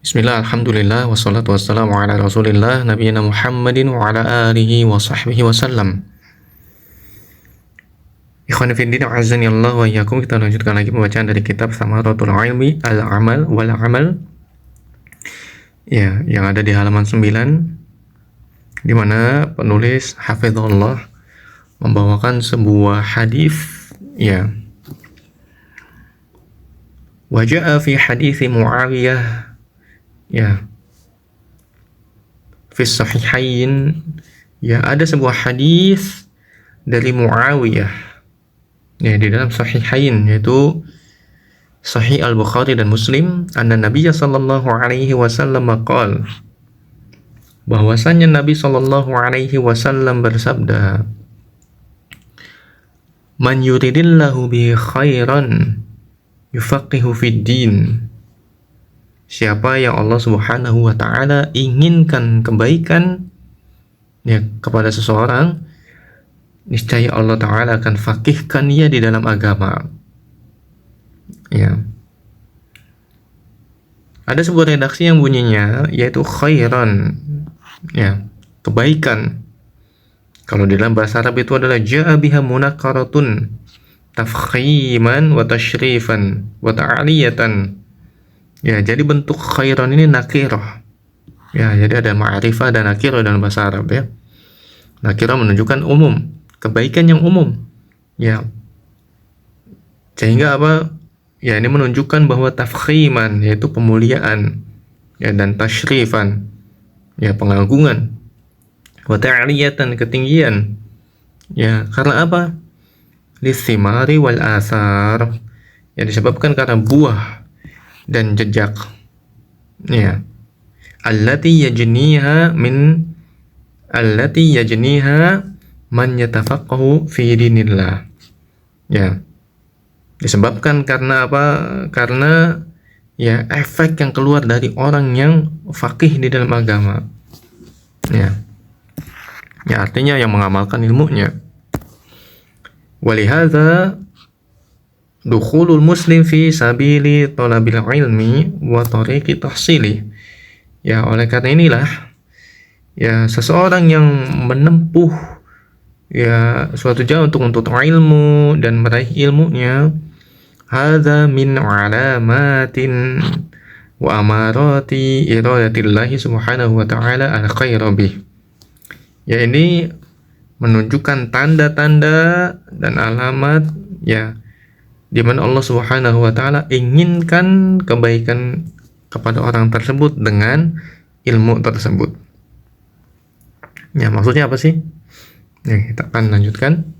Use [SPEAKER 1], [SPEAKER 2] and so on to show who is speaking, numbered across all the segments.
[SPEAKER 1] Bismillah, alhamdulillah, wassalatu wassalamu ala rasulillah, nabiyina Muhammadin wa ala alihi wa sahbihi wasallam. Ikhwan fillah, a'azzani Allah wa iyyakum. Kita lanjutkan lagi pembacaan dari kitab Thamaratul Ilmi Al-Amal wal Amal. Ya, yang ada di halaman 9, di mana penulis hafizahullah membawakan sebuah hadis, ya. Wa ja'a fi hadits Muawiyah, ya, fi sahihain, ya, ada sebuah hadis dari Muawiyah, ya, di dalam sahihain, yaitu Sahih Al-Bukhari dan Muslim, anna Nabiya sallallahu alaihi wasallam qala, bahwasanya Nabi sallallahu alaihi wasallam bersabda, man yuridillahu bihi khairan yufaqihu fid din. Siapa yang Allah Subhanahu wa taala inginkan kebaikan, ya, kepada seseorang, niscaya Allah taala akan faqihkan ia di dalam agama. Ya. Ada sebuah redaksi yang bunyinya yaitu khairan, ya, kebaikan. Kalau di dalam bahasa Arab itu adalah ja'a biha munakkaratun tafkhiman wa tashrifan wa ta'liyatan. Ya, jadi bentuk khairan ini nakirah. Ya, jadi ada ma'rifah dan nakirah dalam bahasa Arab, ya. Nakirah menunjukkan umum, kebaikan yang umum. Ya. Sehingga apa? Ya, ini menunjukkan bahwa tafkhiman, yaitu pemuliaan, ya, dan tashrifan, ya, pengagungan, wa ta'liyatan, ketinggian. Ya, karena apa? Litsimari wal asar. Ya, disebabkan karena buah dan jejak, ya, allati yajniha man yatafaqahu fi dinillah. Ya, disebabkan karena apa? Karena, ya, efek yang keluar dari orang yang faqih di dalam agama, ya, ya, artinya yang mengamalkan ilmunya. Walihadza dukhulul muslim fi sabili talabil ilmi wa tariqi tahsili. Ya, oleh karena inilah, ya, seseorang yang menempuh, ya, suatu jalan untuk menuntut ilmu dan meraih ilmunya, hadza min alamatin wa amarati iradatillahi subhanahu wa ta'ala al khaira bih. Ya, ini menunjukkan tanda-tanda dan alamat, ya, di mana Allah Subhanahu wa taala inginkan kebaikan kepada orang tersebut dengan ilmu tersebut. Ya, maksudnya apa sih? Ya, kita akan lanjutkan.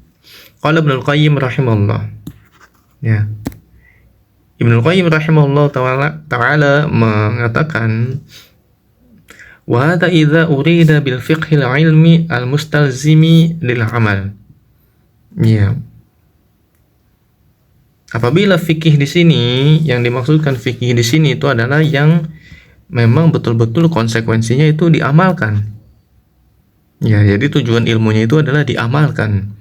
[SPEAKER 1] Qala Ibnul Qayyim rahimahullah. Ya. Ibnul Qayyim rahimahullah ta'ala mengatakan, wa hadza idza urida bil fiqhil ilmi al mustalzimi lil amal. Ya. Apabila fikih di sini, yang dimaksudkan fikih di sini itu adalah yang memang betul-betul konsekuensinya itu diamalkan. Ya, jadi tujuan ilmunya itu adalah diamalkan.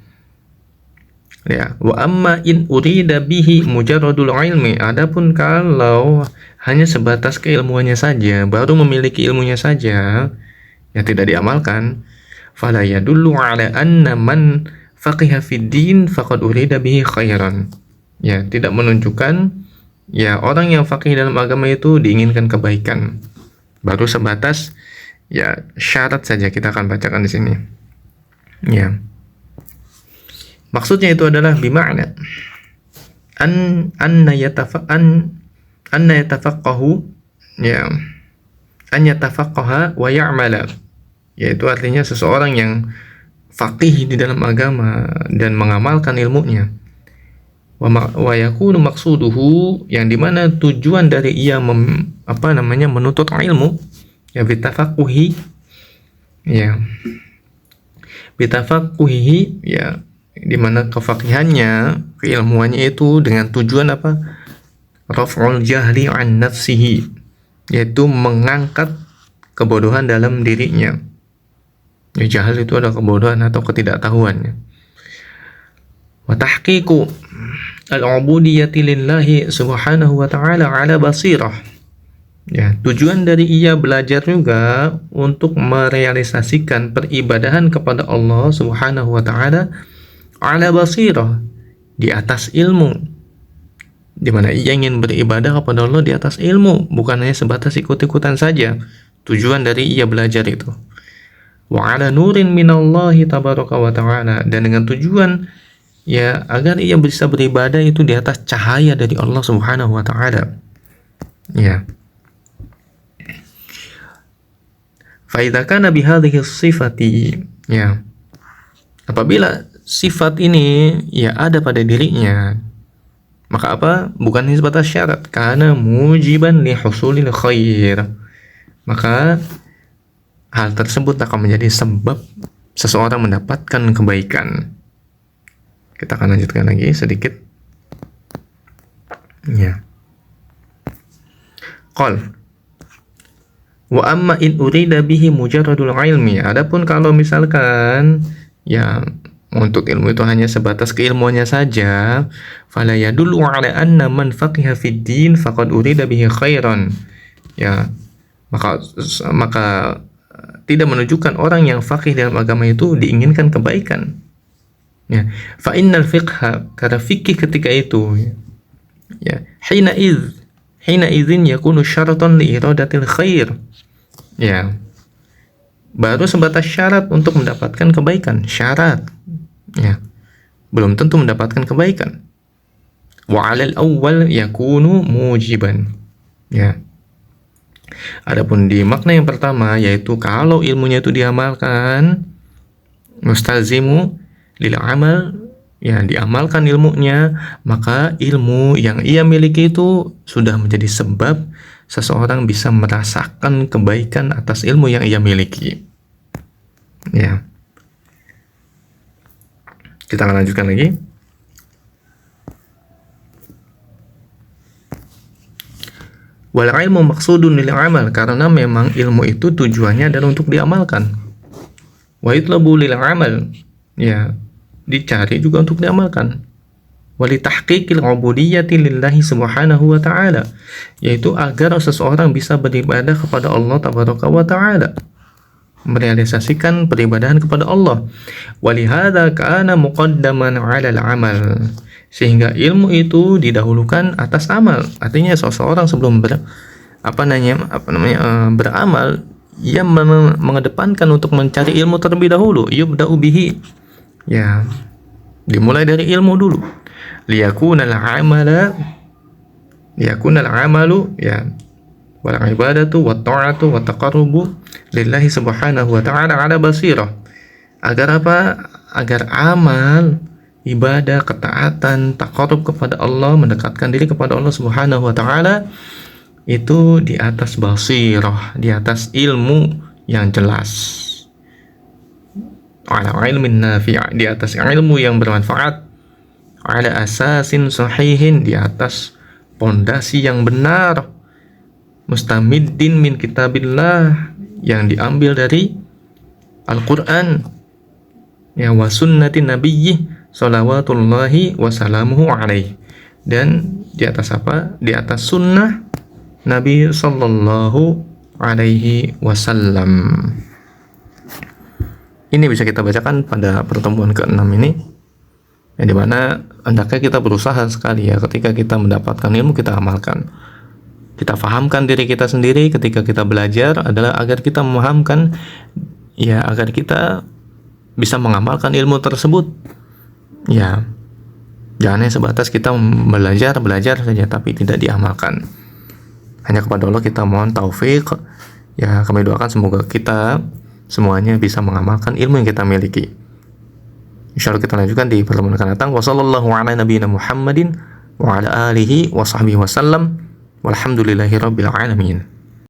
[SPEAKER 1] Ya, wa amma in urida bihi mujarradul ilmi. Adapun kalau hanya sebatas keilmuannya saja, baru memiliki ilmunya saja, ya, tidak diamalkan, fala yadullu ala anna man faqiha fid din faqad urida bihi khairan. Ya, tidak menunjukkan, ya, orang yang faqih dalam agama itu diinginkan kebaikan. Baru sebatas, ya, syarat saja kita akan bacakan di sini. Ya. Maksudnya itu adalah bima'na anna yatafaqqahu, ya, an yatafaqqaha wa ya'mala. Yaitu artinya seseorang yang faqih di dalam agama dan mengamalkan ilmunya. Wa yakunu maqsuduhu, yang dimana tujuan dari ia menuntut ilmu, ya, bitafaqquhi, ya, bitafaqquhi, ya, dimana kefaqihannya, keilmuannya itu dengan tujuan apa? Raf'ul jahli an nafsihi, yaitu mengangkat kebodohan dalam dirinya. Ya, jahil itu adalah kebodohan atau ketidaktahuannya. Wa tahqiqu al-ubudiyyati lillahi subhanahu wa ta'ala ala basirah. Ya, Tujuan dari ia belajar juga untuk merealisasikan peribadahan kepada Allah Subhanahu wa taala ala basirah, di atas ilmu, di mana ia ingin beribadah kepada Allah di atas ilmu, bukan hanya sebatas ikut-ikutan saja. Tujuan dari ia belajar itu wa ala nurin minallahi tabaraka wa ta'ala, dan dengan tujuan ya agar ia bisa beribadah itu di atas cahaya dari Allah Subhanahu wa taala. Ya. Fa idza kana bihadhihi sifati, ya. Apabila sifat ini ya ada pada dirinya, maka apa? Bukan sebatas syarat, karena mujiban li husulil khair. Maka hal tersebut akan menjadi sebab seseorang mendapatkan kebaikan. Kita akan lanjutkan lagi sedikit. Ya. Qal wa amma in urida bihi mujarradul ilmi. Adapun kalau misalkan ya untuk ilmu itu hanya sebatas keilmuannya saja, fala yadullu ala anna man faqiha fid din faqad urida bihi khairan. Ya, maka tidak menunjukkan orang yang faqih dalam agama itu diinginkan kebaikan. Ya, fa innal fiqha, karena fikih ketika itu ya, hina idzin yakunu syaratan li iradatil khair. Ya, baru sebatas syarat untuk mendapatkan kebaikan, syarat. Ya, belum tentu mendapatkan kebaikan. Wa 'alal awwal yakunu mujiban. Ya. Adapun di makna yang pertama, yaitu kalau ilmunya itu diamalkan, mustazimu lil amal, ya diamalkan ilmunya, maka ilmu yang ia miliki itu sudah menjadi sebab seseorang bisa merasakan kebaikan atas ilmu yang ia miliki. Ya. Kita akan lanjutkan lagi. Wal ilmu maqsudun lil amal, karena memang ilmu itu tujuannya adalah untuk diamalkan. Wa yutlabu lil amal, ya dicari juga untuk diamalkan. Wali tahqiqil ubudiyyati lillahi subhanahu wa ta'ala, yaitu agar seseorang bisa beribadah kepada Allah tabaraka wa ta'ala, merealisasikan peribadahan kepada Allah. Walihada kana muqaddaman 'alal amal, sehingga ilmu itu didahulukan atas amal. Artinya seseorang sebelum beramal, ia mengedepankan untuk mencari ilmu terlebih dahulu. Yubda'u bihi, ya dimulai dari ilmu dulu. Liyakunal amalu ya wal ibadatu wat ta'atu wat taqarrubu lillahi subhanahu wa ta'ala ala basirah. Agar apa? Agar amal, ibadah, ketaatan, taqarrub kepada Allah, mendekatkan diri kepada Allah subhanahu wa ta'ala itu di atas basirah, di atas ilmu yang jelas. Ala ilmin nafi', di atas ilmu yang bermanfaat. Ala asasin sahihin, di atas pondasi yang benar. Mustamiddin min kitabillah, yang diambil dari Al-Quran, ya wa sunnati nabiyyi salawatullahi wasalamuhu alaih, dan di atas apa? Di atas sunnah Nabi sallallahu alaihi wasallam. Ini bisa kita bacakan pada pertemuan ke-6 ini, yang dimana hendaknya kita berusaha sekali ya, ketika kita mendapatkan ilmu kita amalkan. Kita fahamkan diri kita sendiri ketika kita belajar adalah agar kita memahamkan, ya agar kita bisa mengamalkan ilmu tersebut. Ya, jangan hanya sebatas kita belajar saja tapi tidak diamalkan. Hanya kepada Allah kita mohon taufik. Ya, kami doakan semoga kita semuanya bisa mengamalkan ilmu yang kita miliki. Insyaallah kita lanjutkan di pertemuan akan datang. Wassallallahu ala nabiyina Muhammadin wa ala alihi wa sahbihi wasallam. Walhamdulillahirabbil alamin.